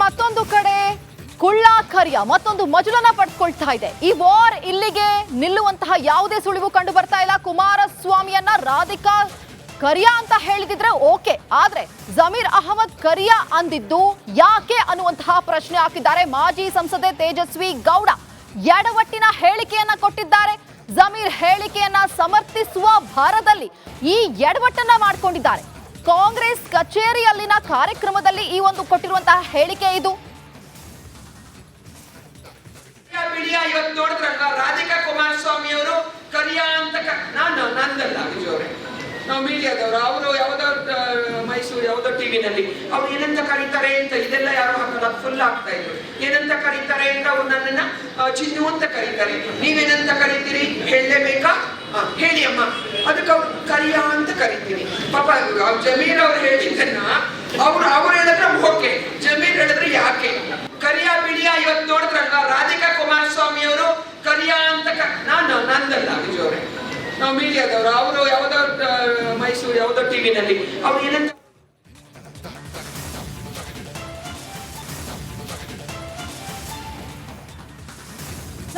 ಮತ್ತೊಂದು ಕಡೆ ಕುಳ್ಳ ಖರ್ಯ ಮತ್ತೊಂದು ಮಜಲನ್ನ ಪಡೆದುಕೊಳ್ತಾ ಇದೆ. ಈ ವಾರ್ ಇಲ್ಲಿಗೆ ನಿಲ್ಲುವಂತಹ ಯಾವುದೇ ಸುಳಿವು ಕಂಡು ಬರ್ತಾ ಇಲ್ಲ. ಕುಮಾರಸ್ವಾಮಿಯನ್ನ ರಾಧಿಕಾ ಕರಿಯಾ ಅಂತ ಹೇಳಿದಿದ್ರೆ ಓಕೆ, ಆದ್ರೆ ಜಮೀರ್ ಅಹಮದ್ ಕರಿಯಾ ಅಂದಿದ್ದು ಯಾಕೆ ಅನ್ನುವಂತಹ ಪ್ರಶ್ನೆ ಹಾಕಿದ್ದಾರೆ ಮಾಜಿ ಸಂಸದೆ ತೇಜಸ್ವಿ ಗೌಡ. ಎಡವಟ್ಟಿನ ಹೇಳಿಕೆಯನ್ನ ಕೊಟ್ಟಿದ್ದಾರೆ. ಜಮೀರ್ ಹೇಳಿಕೆಯನ್ನ ಸಮರ್ಥಿಸುವ ಭಾರದಲ್ಲಿ ಈ ಎಡವಟ್ಟನ್ನ ಮಾಡಿಕೊಂಡಿದ್ದಾರೆ. ಕಾಂಗ್ರೆಸ್ ಕಚೇರಿಯಲ್ಲಿನ ಕಾರ್ಯಕ್ರಮದಲ್ಲಿ ಈ ಒಂದು ಕೊಟ್ಟಿರುವಂತಹ ಹೇಳಿಕೆ ಇದು. ಇವತ್ತು ನೋಡಿದ್ರಲ್ಲ, ರಾಧಿಕಾ ಕುಮಾರಸ್ವಾಮಿ ಅವರು ಕರಿಯಾ ಅಂತ ನಂದಲ್ಲ ವಿಜಯವ್ರೆ, ನಾವು ಮೀಡಿಯಾದವರು, ಅವರು ಯಾವ್ದೋ ಮೈಸೂರು ಯಾವ್ದೋ ಟಿವಿನಲ್ಲಿ ಅವ್ರು ಏನಂತ ಕರೀತಾರೆ ಅಂತ ಇದೆಲ್ಲ ಯಾರು ಹಾಕಲ್ಲ, ಫುಲ್ ಆಗ್ತಾ ಇದ್ರು. ಏನಂತ ಕರೀತಾರೆ ಅಂತ ಅವ್ರು ನನ್ನನ್ನ ಚಿನ್ನು ಅಂತ ಕರೀತಾರೆ. ನೀವೇನಂತ ಕರೀತೀರಿ ಹೇಳಲೇಬೇಕಾ? ಹೇಳಿ ಅಮ್ಮ. ಅದಕ್ಕೆ ಅವ್ರು ಕರಿಯಾ ಅಂತ ಕರಿತೀನಿ. ಪಾಪ ಜಮೀರ್ ಅವ್ರು ಹೇಳಿದ್ದನ್ನ ಅವ್ರು ಹೇಳಿದ್ರೆ ಓಕೆ, ಜಮೀರ್ ಹೇಳಿದ್ರೆ ಯಾಕೆ? ಕರಿಯಾ ಬಿಡಿಯಾ ಇವತ್ತು ನೋಡಿದ್ರಲ್ಲ, ರಾಧಿಕಾ ಕುಮಾರಸ್ವಾಮಿ ಅವರು ಕರಿಯಾ ಅಂತ ನಂದಲ್ಲ ವಿಜಯವ್ರೆ, ನಾವು ಮೀಡಿಯಾದವರು, ಅವರು ಯಾವ್ದೋ ಮೈಸೂರು ಯಾವ್ದೋ ಟಿವಿನಲ್ಲಿ ಅವ್ರು ಏನಂತ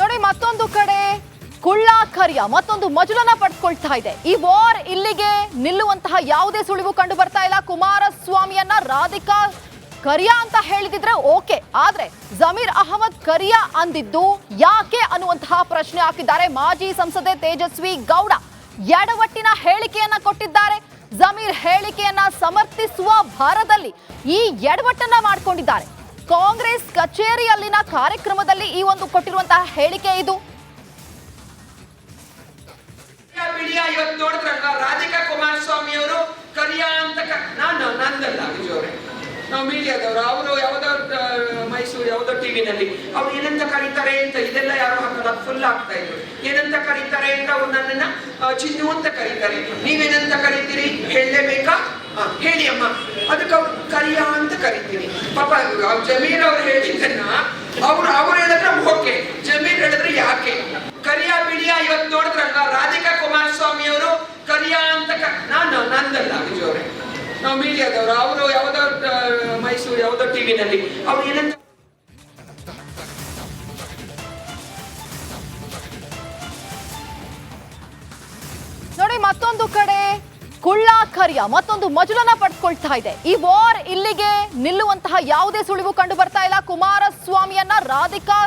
ನೋಡಿ. ಮತ್ತೊಂದು ಕಡೆ ಕುಳ್ಳ ಖರ್ಯ ಮತ್ತೊಂದು ಮಜಲನ್ನ ಪಡೆದುಕೊಳ್ತಾ ಇದೆ. ಈ ವಾರ್ ಇಲ್ಲಿಗೆ ನಿಲ್ಲುವಂತಹ ಯಾವುದೇ ಸುಳಿವು ಕಂಡು ಬರ್ತಾ ಇಲ್ಲ. ಕುಮಾರಸ್ವಾಮಿಯನ್ನ ರಾಧಿಕಾ ಕರಿಯಾ ಅಂತ ಹೇಳಿದಿದ್ರೆ ಓಕೆ, ಆದ್ರೆ ಜಮೀರ್ ಅಹಮದ್ ಕರಿಯಾ ಅಂದಿದ್ದು ಯಾಕೆ ಅನ್ನುವಂತಹ ಪ್ರಶ್ನೆ ಹಾಕಿದ್ದಾರೆ ಮಾಜಿ ಸಂಸದೆ ತೇಜಸ್ವಿ ಗೌಡ. ಎಡವಟ್ಟಿನ ಹೇಳಿಕೆಯನ್ನ ಕೊಟ್ಟಿದ್ದಾರೆ. ಜಮೀರ್ ಹೇಳಿಕೆಯನ್ನ ಸಮರ್ಥಿಸುವ ಭಾರದಲ್ಲಿ ಈ ಎಡವಟ್ಟನ್ನ ಮಾಡಿಕೊಂಡಿದ್ದಾರೆ. ಕಾಂಗ್ರೆಸ್ ಕಚೇರಿಯಲ್ಲಿನ ಕಾರ್ಯಕ್ರಮದಲ್ಲಿ ಈ ಒಂದು ಕೊಟ್ಟಿರುವಂತಹ ಹೇಳಿಕೆ ಇದು. ಇವತ್ತು ನೋಡಿದ್ರಲ್ಲ, ರಾಧಿಕಾ ಕುಮಾರಸ್ವಾಮಿ ಅವರು ಕರಿಯಾ ಅಂತ ನಂದಲ್ಲ ವಿಜಯವ್ರೆ, ನಾವು ಮೀಡಿಯಾದವರು, ಅವರು ಯಾವ್ದೋ ಮೈಸೂರು ಯಾವ್ದೋ ಟಿವಿನಲ್ಲಿ ಅವ್ರು ಏನಂತ ಕರೀತಾರೆ ಅಂತ ಇದೆಲ್ಲ ಯಾರು ಹಾಕಲ್ಲ, ಫುಲ್ ಆಗ್ತಾ ಇದ್ರು. ಏನಂತ ಕರೀತಾರೆ ಅಂತ ಅವ್ರು ನನ್ನನ್ನ ಚಿನ್ನು ಅಂತ ಕರೀತಾರೆ. ನೀವೇನಂತ ಕರೀತೀರಿ ಹೇಳಲೇಬೇಕಾ? ಹೇಳಿ ಅಮ್ಮ. ಅದಕ್ಕೆ ಅವ್ರು ಕರಿಯಾ ಅಂತ ಕರಿತೀನಿ. ಪಾಪ ಜಮೀರ್ ಅವ್ರು ಹೇಳಿದ್ದನ್ನ ಅವ್ರು ಹೇಳಿದ್ರೆ ಓಕೆ, ಜಮೀರ್ ಹೇಳಿದ್ರೆ ಯಾಕೆ? ಕರಿಯಾ ಬಿಡಿಯಾ ಇವತ್ತು ನೋಡಿದ್ರಲ್ಲ, ರಾಧಿಕಾ ಕುಮಾರಸ್ವಾಮಿ ಅವರು ಕರಿಯಾ ಅಂತ ನಂದಲ್ಲ ವಿಜಯವ್ರೆ, ನಾವು ಮೀಡಿಯಾದವರು, ಅವರು ಯಾವ್ದೋ ಮೈಸೂರು ಯಾವ್ದೋ ಟಿವಿನಲ್ಲಿ ಅವ್ರು ಏನಂತ ನೋಡಿ. ಮತ್ತೊಂದು ಕಡೆ ಕುಳ್ಳ ಖರ್ಯ ಮತ್ತೊಂದು ಮಜಲನ್ನ ಪಡೆದುಕೊಳ್ತಾ ಇದೆ. ಈ ವಾರ್ ಇಲ್ಲಿಗೆ ನಿಲ್ಲುವಂತಹ ಯಾವುದೇ ಸುಳಿವು ಕಂಡು ಬರ್ತಾ ಇಲ್ಲ. ಕುಮಾರಸ್ವಾಮಿಯನ್ನ ರಾಧಿಕಾ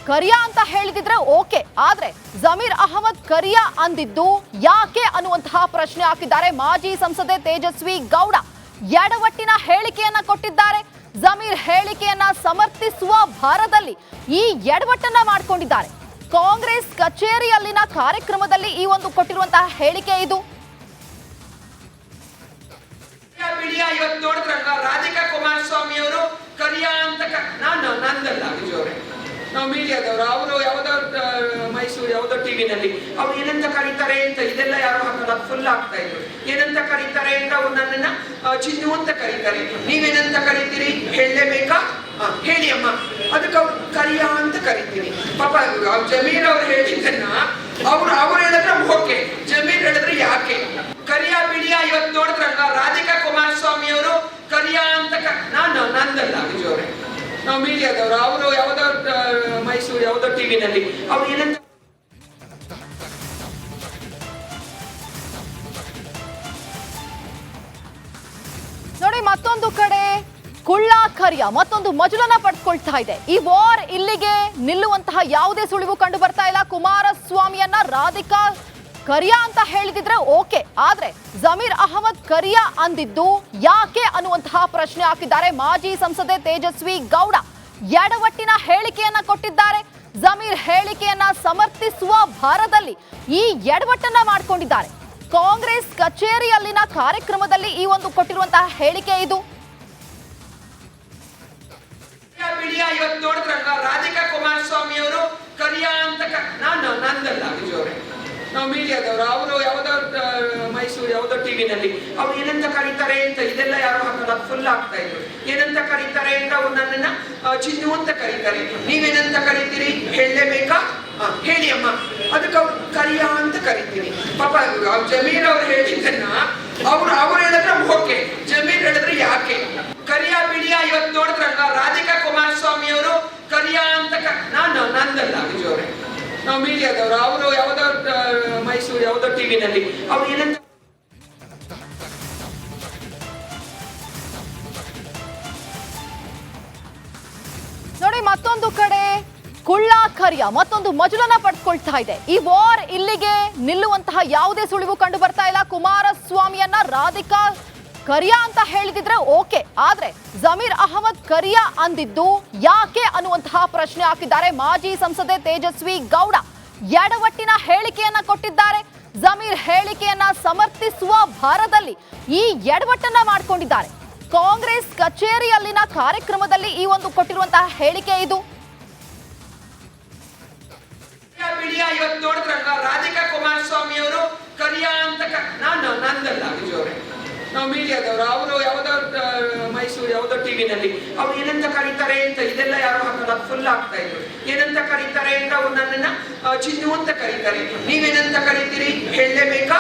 ಕರಿಯಾ ಅಂತ ಹೇಳಿದಿದ್ರೆ ಓಕೆ, ಆದ್ರೆ ಜಮೀರ್ ಅಹಮದ್ ಕರಿಯಾ ಅಂದಿದ್ದು ಯಾಕೆ ಅನ್ನುವಂತಹ ಪ್ರಶ್ನೆ ಹಾಕಿದ್ದಾರೆ ಮಾಜಿ ಸಂಸದೆ ತೇಜಸ್ವಿ ಗೌಡ. ಎಡವಟ್ಟಿನ ಹೇಳಿಕೆಯನ್ನ ಕೊಟ್ಟಿದ್ದಾರೆ. ಜಮೀರ್ ಹೇಳಿಕೆಯನ್ನ ಸಮರ್ಥಿಸುವ ಭಾರದಲ್ಲಿ ಈ ಎಡವಟ್ಟನ್ನ ಮಾಡಿಕೊಂಡಿದ್ದಾರೆ. ಕಾಂಗ್ರೆಸ್ ಕಚೇರಿಯಲ್ಲಿನ ಕಾರ್ಯಕ್ರಮದಲ್ಲಿ ಈ ಒಂದು ಕೊಟ್ಟಿರುವಂತಹ ಹೇಳಿಕೆ ಇದು. ಇವತ್ತು ನೋಡಿದ್ರಲ್ಲ, ರಾಧಿಕಾ ಕುಮಾರಸ್ವಾಮಿ ಅವರು ಕರಿಯಾ ಅಂತ ನಂದಲ್ಲ ವಿಜಯವ್ರೆ, ನಾವು ಮೀಡಿಯಾದವರು, ಅವರು ಯಾವ್ದೋ ಮೈಸೂರು ಯಾವ್ದೋ ಟಿವಿನಲ್ಲಿ ಅವ್ರು ಏನಂತ ಕರೀತಾರೆ ಅಂತ ಇದೆಲ್ಲ ಯಾರು ಹಾಕಲ್ಲ, ಫುಲ್ ಆಗ್ತಾ ಇದ್ರು. ಏನಂತ ಕರೀತಾರೆ ಅಂತ ಅವ್ರು ನನ್ನನ್ನ ಚಿನ್ನು ಅಂತ ಕರೀತಾರೆ. ನೀವೇನಂತ ಕರೀತೀರಿ ಹೇಳಲೇಬೇಕಾ? ಹೇಳಿ ಅಮ್ಮ. ಅದಕ್ಕೆ ಅವ್ರು ಕರಿಯಾ ಅಂತ ಕರಿತೀನಿ. ಪಾಪ ಜಮೀರ್ ಅವ್ರು ಹೇಳಿದ್ದನ್ನ ಅವ್ರು ಹೇಳಿದ್ರೆ ಓಕೆ, ಜಮೀರ್ ಹೇಳಿದ್ರೆ ಯಾಕೆ? ಕರಿಯಾ ಬಿಡಿಯಾ ಇವತ್ತು ನೋಡಿದ್ರಲ್ಲ, ರಾಧಿಕಾ ಕುಮಾರಸ್ವಾಮಿ ಅವರು ಕರಿಯಾ ಅಂತ ನಂದಲ್ಲ ವಿಜಯವ್ರೆ, ನಾವು ಮೀಡಿಯಾದವರು, ಅವರು ಯಾವ್ದೋ ಮೈಸೂರು ಯಾವ್ದೋ ಟಿವಿನಲ್ಲಿ ಅವ್ರು ಏನಂತ ನೋಡಿ. ಮತ್ತೊಂದು ಕಡೆ ಕುಳ್ಳ ಖರ್ಯ ಮತ್ತೊಂದು ಮಜಲನ್ನ ಪಡೆದುಕೊಳ್ತಾ ಇದೆ. ಈ ವಾರ್ ಇಲ್ಲಿಗೆ ನಿಲ್ಲುವಂತಹ ಯಾವುದೇ ಸುಳಿವು ಕಂಡು ಬರ್ತಾ ಇಲ್ಲ. ಕುಮಾರಸ್ವಾಮಿಯನ್ನ ರಾಧಿಕಾ ಕರಿಯಾ ಅಂತ ಹೇಳಿದಿದ್ರೆ ಓಕೆ, ಆದ್ರೆ ಜಮೀರ್ ಅಹಮದ್ ಕರಿಯಾ ಅಂದಿದ್ದು ಯಾಕೆ ಅನ್ನುವಂತಹ ಪ್ರಶ್ನೆ ಹಾಕಿದ್ದಾರೆ ಮಾಜಿ ಸಂಸದೆ ತೇಜಸ್ವಿ ಗೌಡ. ಎಡವಟ್ಟಿನ ಹೇಳಿಕೆಯನ್ನ ಕೊಟ್ಟಿದ್ದಾರೆ. ಜಮೀರ್ ಹೇಳಿಕೆಯನ್ನ ಸಮರ್ಥಿಸುವ ಭಾರದಲ್ಲಿ ಈ ಎಡವಟ್ಟನ್ನ ಮಾಡಿಕೊಂಡಿದ್ದಾರೆ. ಕಾಂಗ್ರೆಸ್ ಕಚೇರಿಯಲ್ಲಿನ ಕಾರ್ಯಕ್ರಮದಲ್ಲಿ ಈ ಒಂದು ಕೊಟ್ಟಿರುವಂತಹ ಹೇಳಿಕೆ ಇದು. ಇವತ್ತು ನೋಡಿದ್ರಲ್ಲ, ರಾಧಿಕಾ ಕುಮಾರಸ್ವಾಮಿ ಅವರು ಕರಿಯಾ ಅಂತ ನಂದಲ್ಲ ವಿಜಯವ್ರೆ, ನಾವು ಮೀಡಿಯಾದವರು, ಅವರು ಯಾವ್ದೋ ಮೈಸೂರು ಯಾವ್ದೋ ಟಿವಿನಲ್ಲಿ ಅವ್ರು ಏನಂತ ಕರೀತಾರೆ ಅಂತ ಇದೆಲ್ಲ ಯಾರು ಹಾಕಲ್ಲ, ಫುಲ್ ಆಗ್ತಾ ಇದ್ರು. ಏನಂತ ಕರೀತಾರೆ ಅಂತ ಅವ್ರು ನನ್ನನ್ನ ಚಿನ್ನು ಅಂತ ಕರೀತಾರೆ. ನೀವೇನಂತ ಕರೀತೀರಿ ಹೇಳಲೇಬೇಕಾ? ಹೇಳಿ ಅಮ್ಮ. ಅದಕ್ಕೆ ಅವ್ರು ಕರಿಯಾ ಅಂತ ಕರಿತೀನಿ. ಪಾಪ ಜಮೀರ್ ಅವ್ರು ಹೇಳಿದ್ದನ್ನ ಅವ್ರು ಹೇಳಿದ್ರೆ ಓಕೆ, ಜಮೀರ್ ಹೇಳಿದ್ರೆ ಯಾಕೆ? ಕರಿಯಾ ಬಿಡಿಯಾ ಇವತ್ತು ನೋಡಿದ್ರಲ್ಲ, ರಾಧಿಕಾ ಟಿವಿನಲ್ಲಿ ಅವ್ರು ಏನಂತ ನೋಡಿ, ಮತ್ತೊಂದು ಕಡೆ ಕುಳ್ಳ ಕರಿಯ ಮತ್ತೊಂದು ಮಜಲನ್ನ ಪಡೆದುಕೊಳ್ತಾ ಇದೆ. ಈ ವಾರ್ ಇಲ್ಲಿಗೆ ನಿಲ್ಲುವಂತಹ ಯಾವುದೇ ಸುಳಿವು ಕಂಡು ಬರ್ತಾ ಇಲ್ಲ. ಕುಮಾರಸ್ವಾಮಿಯನ್ನ ರಾಧಿಕಾ ಕರಿಯಾ ಅಂತ ಹೇಳಿದಿದ್ರೆ ಓಕೆ, ಆದ್ರೆ ಜಮೀರ್ ಅಹಮದ್ ಕರಿಯಾ ಅಂದಿದ್ದು ಯಾಕೆ ಅನ್ನುವಂತಹ ಪ್ರಶ್ನೆ ಹಾಕಿದ್ದಾರೆ. ಮಾಜಿ ಸಂಸದೆ ತೇಜಸ್ವಿ ಗೌಡ ಎಡವಟ್ಟಿನ ಹೇಳಿಕೆಯನ್ನ ಕೊಟ್ಟಿದ್ದಾರೆ. ಜಮೀರ್ ಹೇಳಿಕೆಯನ್ನ ಸಮರ್ಥಿಸುವ ಭಾರದಲ್ಲಿ ಈ ಎಡವಟ್ಟನ್ನ ಮಾಡಿಕೊಂಡಿದ್ದಾರೆ. ಕಾಂಗ್ರೆಸ್ ಕಚೇರಿಯಲ್ಲಿನ ಕಾರ್ಯಕ್ರಮದಲ್ಲಿ ಈ ಒಂದು ಕೊಟ್ಟಿರುವಂತಹ ಹೇಳಿಕೆ ಇದು. ಇವತ್ತು ನೋಡಿದ್ರಲ್ವಾ, ರಾಧಿಕಾ ಕುಮಾರಸ್ವಾಮಿ ಅವರು ಕರಿಯಾ ಅಂತ ನಂದಲ್ಲ ವಿಜಯವ್ರೆ, ನಾವು ಮೀಡಿಯಾದವರು, ಅವರು ಯಾವ್ದೋ ಮೈಸೂರು ಯಾವ್ದೋ ಟಿವಿನಲ್ಲಿ ಅವ್ರು ಏನಂತ ಕರೀತಾರೆ ಅಂತ ಇದೆಲ್ಲ ಯಾರು ಹಾಕಲ್ಲ, ಫುಲ್ ಆಗ್ತಾ ಇದ್ರು. ಏನಂತ ಕರೀತಾರೆ ಅಂತ ಅವ್ರು ನನ್ನನ್ನ ಚಿನ್ನು ಅಂತ ಕರೀತಾರೆ. ನೀವೇನಂತ ಕರೀತೀರಿ ಹೇಳಲೇಬೇಕಾ?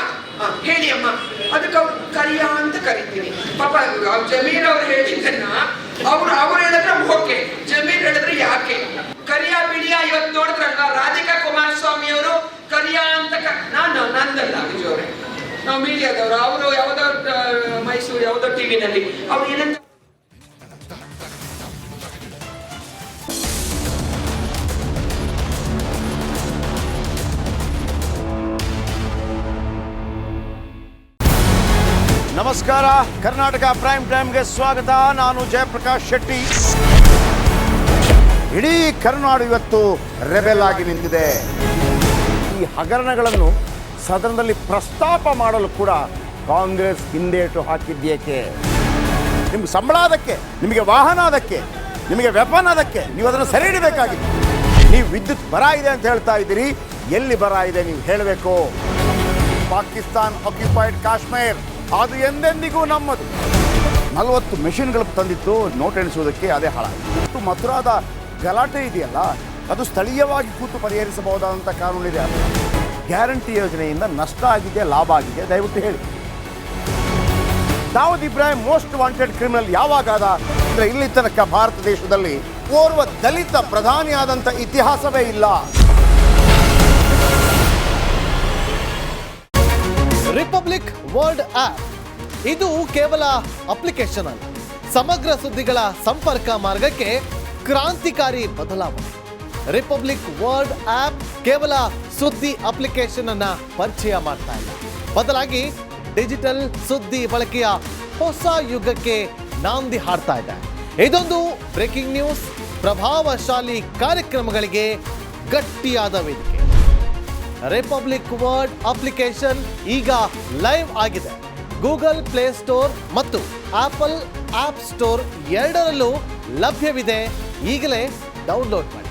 ಹೇಳಿ ಅಮ್ಮ. ಅದಕ್ಕೆ ಅವ್ರು ಕರಿಯಾ ಅಂತ ಕರಿತೀನಿ. ಪಾಪ ಜಮೀರ್ ಅವ್ರು ಹೇಳಿದ್ದನ್ನ ಅವ್ರು ಹೇಳಿದ್ರೆ ಓಕೆ, ಜಮೀರ್ ಹೇಳಿದ್ರೆ ಯಾಕೆ? ಕರಿಯಾ ಬಿಳಿಯಾ ಇವತ್ತು ನೋಡಿದ್ರಲ್ವಾ, ರಾಧಿಕಾ ಕುಮಾರಸ್ವಾಮಿ ಅವರು ಕರಿಯಾ ಅಂತ ನಂದಲ್ಲ ವಿಜಯವ್ರೆ, ನಾವು ಮೀಡಿಯಾದವರು, ಅವರು ಯಾವ್ದೋ ಮೈಸೂರು ಯಾವ್ದೋ ಟಿವಿನಲ್ಲಿ ಅವ್ರು ಏನಂತ ನಮಸ್ಕಾರ, ಕರ್ನಾಟಕ ಪ್ರೈಮ್ ಟೈಮ್ಗೆ ಸ್ವಾಗತ. ನಾನು ಜಯಪ್ರಕಾಶ್ ಶೆಟ್ಟಿ. ಇಡೀ ಕರುನಾಡು ಇವತ್ತು ರೆಬೆಲ್ ಆಗಿ ನಿಂತಿದೆ. ಈ ಹಗರಣಗಳನ್ನು ಸದನದಲ್ಲಿ ಪ್ರಸ್ತಾಪ ಮಾಡಲು ಕೂಡ ಕಾಂಗ್ರೆಸ್ ಹಿಂದೇಟು ಹಾಕಿದ್ದೇಕೆ? ನಿಮ್ಗೆ ಸಂಬಳ ಅದಕ್ಕೆ, ನಿಮಗೆ ವಾಹನ ಅದಕ್ಕೆ, ನಿಮಗೆ ವೆಪನ್ ಅದಕ್ಕೆ, ನೀವು ಅದನ್ನು ಸೆರೆ ಹಿಡಿಬೇಕಾಗಿತ್ತು. ನೀವು ವಿದ್ಯುತ್ ಬರ ಇದೆ ಅಂತ ಹೇಳ್ತಾ ಇದ್ದೀರಿ, ಎಲ್ಲಿ ಬರ ಇದೆ ನೀವು ಹೇಳಬೇಕು. ಪಾಕಿಸ್ತಾನ್ ಆಕ್ಯುಪೈಡ್ ಕಾಶ್ಮೀರ್ ಅದು ಎಂದೆಂದಿಗೂ ನಮ್ಮದು. 40 ಮೆಷಿನ್ಗಳು ತಂದಿತ್ತು ನೋಟ್ ಎಣಿಸುವುದಕ್ಕೆ, ಅದೇ ಹಾಳಾಯಿತು. ಮಥುರಾದ ಗಲಾಟೆ ಇದೆಯಲ್ಲ, ಅದು ಸ್ಥಳೀಯವಾಗಿ ಕೂತು ಪರಿಹರಿಸಬಹುದಾದಂಥ ಕಾನೂನಿದೆ. ಗ್ಯಾರಂಟಿ ಯೋಜನೆಯಿಂದ ನಷ್ಟ ಆಗಿದೆ, ಲಾಭ ಆಗಿದೆ, ದಯವಿಟ್ಟು ಹೇಳಿ. Dawood Ibrahim most wanted criminal ಯಾವಾಗಾದ ಅಂದರೆ ಇಲ್ಲಿ ತನಕ ಭಾರತ ದೇಶದಲ್ಲಿ ಓರ್ವ ದಲಿತ ಪ್ರಧಾನಿಯಾದಂಥ ಇತಿಹಾಸವೇ ಇಲ್ಲ. ರಿಪಬ್ಲಿಕ್ ವರ್ಲ್ಡ್ ಆಪ್ ಇದು ಕೇವಲ ಅಪ್ಲಿಕೇಶನ್ ಅಲ್ಲ, ಸಮಗ್ರ ಸುದ್ದಿಗಳ ಸಂಪರ್ಕ ಮಾರ್ಗಕ್ಕೆ ಕ್ರಾಂತಿಕಾರಿ ಬದಲಾವಣೆ. ರಿಪಬ್ಲಿಕ್ ವರ್ಲ್ಡ್ ಆಪ್ ಕೇವಲ ಸುದ್ದಿ ಅಪ್ಲಿಕೇಶನ್ ಅನ್ನ ಪರಿಚಯ ಮಾಡ್ತಾ ಇಲ್ಲ, ಬದಲಾಗಿ ಡಿಜಿಟಲ್ ಸುದ್ದಿ ಬಳಕೆಯ ಹೊಸ ಯುಗಕ್ಕೆ ನಾಂದಿ ಹಾಡ್ತಾ ಇದೆ. ಇದೊಂದು ಬ್ರೇಕಿಂಗ್ ನ್ಯೂಸ್, ಪ್ರಭಾವಶಾಲಿ ಕಾರ್ಯಕ್ರಮಗಳಿಗೆ ಗಟ್ಟಿಯಾದ ವೇದಿಕೆ. ರಿಪಬ್ಲಿಕ್ ವರ್ಲ್ಡ್ ಅಪ್ಲಿಕೇಶನ್ ಈಗ ಲೈವ್ ಆಗಿದೆ. ಗೂಗಲ್ ಪ್ಲೇ ಸ್ಟೋರ್ ಮತ್ತು ಆಪಲ್ ಆಪ್ ಸ್ಟೋರ್ ಎರಡರಲ್ಲೂ ಲಭ್ಯವಿದೆ. ಈಗಲೇ ಡೌನ್ಲೋಡ್ ಮಾಡಿ.